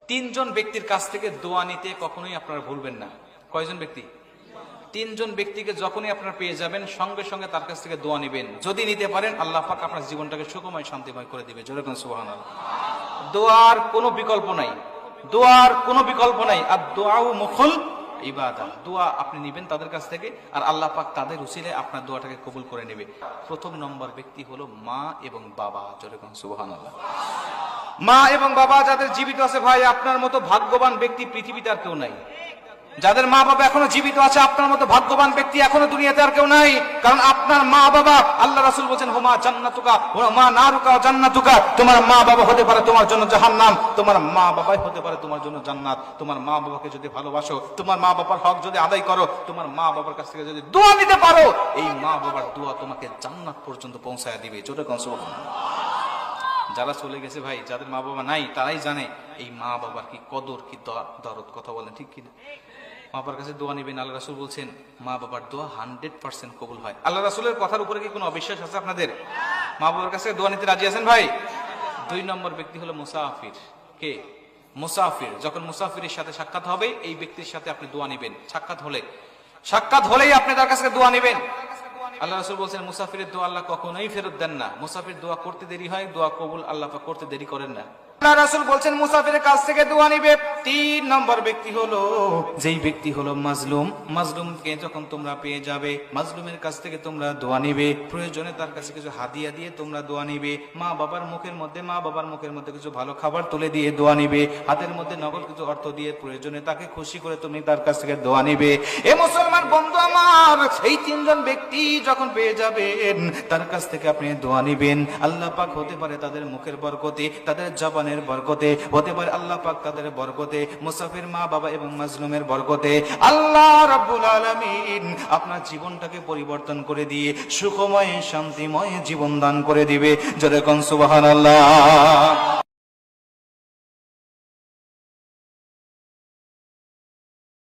তিনজন ব্যক্তির কাছ থেকে দোয়া নিতে কখনোই আপনারা ভুলবেন না। কয়জন ব্যক্তি? তিনজন ব্যক্তিকে যখনই আপনারা পেয়ে যাবেন সঙ্গে সঙ্গে তার কাছ থেকে দোয়া নেবেন। যদি নিতে পারেন আল্লাহ পাক আপনার জীবনটাকে সুখময় শান্তিময় করে দিবে। জোরে কোন সুবহানাল্লাহ। দোয়ার কোনো বিকল্প নাই, দোয়ার কোনো বিকল্প নাই। আর দোয়াও মুখল ইবাদা। দোয়া আপনি নিবেন তাদের কাছ থেকে, আর আল্লাহ পাক তাদের উসিলে আপনার দোয়াটাকে কবুল করে নেবে। প্রথম নম্বর ব্যক্তি হলো মা এবং বাবা। জোরে কোন সুবহানাল্লাহ। মা এবং বাবা যাদের জীবিত আছে, ভাই আপনার মতো ভাগ্যবান ব্যক্তি পৃথিবীতে আর কেউ নাই। যাদের মা বাবা এখনো জীবিত আছে, আপনার মতো ভাগ্যবান ব্যক্তি এখনো দুনিয়াতে আর কেউ নাই। কারণ আপনার মা বাবা, আল্লাহ রাসূল বলেছেন হুমা জান্নাতুকা ওয়া মা নারুকা জান্নাতুকা। তোমার মা বাবা হতে পারে তোমার জন্য জাহান্নাম, তোমার মা বাবাই হতে পারে তোমার জন্য জান্নাত। তোমার মা বাবাকে যদি ভালোবাসো, তোমার মা বাবার হক যদি আদায় করো, তোমার মা বাবার কাছ থেকে যদি দোয়া নিতে পারো, এই মা বাবার দোয়া তোমাকে জান্নাত পর্যন্ত পৌঁছায় দিবে। জোরে কোন সুবহানাল্লাহ। যারা চলে গেছে ভাই, যাদের মা বাবা নাই, তারাই জানে এই মা বাবার কি কদর, কি দরদ। কথা বলেন ঠিক কিনা? মা বাবার কাছে দোয়া নেবেন। আল্লাহ রাসূল বলছেন মা বাবার দোয়া 100% কবুল হয়। আল্লাহ রাসূলের কথার উপরে কি কোনো অবিশ্বাস আছে আপনাদের? মা বাবার কাছে দোয়া নিতে রাজি আছেন ভাই? দুই নম্বর ব্যক্তি হলো মুসাফির। কে? মুসাফির। যখন মুসাফিরের সাথে সাক্ষাৎ হবে, এই ব্যক্তির সাথে আপনি দোয়া নেবেন। সাক্ষাৎ হলেই আপনি তার কাছে দোয়া নেবেন। আল্লাহ রাসূল বলছেন মুসাফিরের দোয়া আল্লাহ কখনোই ফেরত দেন না। মুসাফির দোয়া করতে দেরি হয়, দোয়া কবুল আল্লাহ পাক করতে দেরি করেন না। আল্লাহ রাসূল বলছেন মুসাফিরের কাছ থেকে দোয়া নিবে। তিন নম্বর ব্যক্তি হলো যেই ব্যক্তি হলো মাজলুম। মাজলুমকে যখন তোমরা পেয়ে যাবে, মাজলুমের কাছ থেকে তোমরা দোয়া নিবে। প্রয়োজনে তার কাছে কিছু হাদিয়া দিয়ে তোমরা দোয়া নিবে। মা বাবার মুখের মধ্যে কিছু ভালো খাবার তুলে দিয়ে দোয়া নিবে। হাতের মধ্যে নগদ কিছু অর্থ দিয়ে প্রয়োজনে তাকে খুশি করে তুমি তার কাছ থেকে দোয়া নিবে। এ মুসলমান বন্ধু আমার, এই তিনজন ব্যক্তি যখন পেয়ে যাবেন, তার কাছ থেকে আপনি দোয়া নিবেন। আল্লাহ পাক হতে পারে তাদের মুখের বরকতে, তাদের জবানের বরকতে, হতে পারে আল্লাহ পাক তাদের বরকতে, মুসাফির মা বাবা এবং মাজলুমের বরকতে আল্লাহ রাব্বুল আলামিন আপনার জীবনটাকে পরিবর্তন করে দিয়ে সুখময় শান্তিময় জীবন দান করে দিবে। জোরে কোন সুবহানাল্লাহ।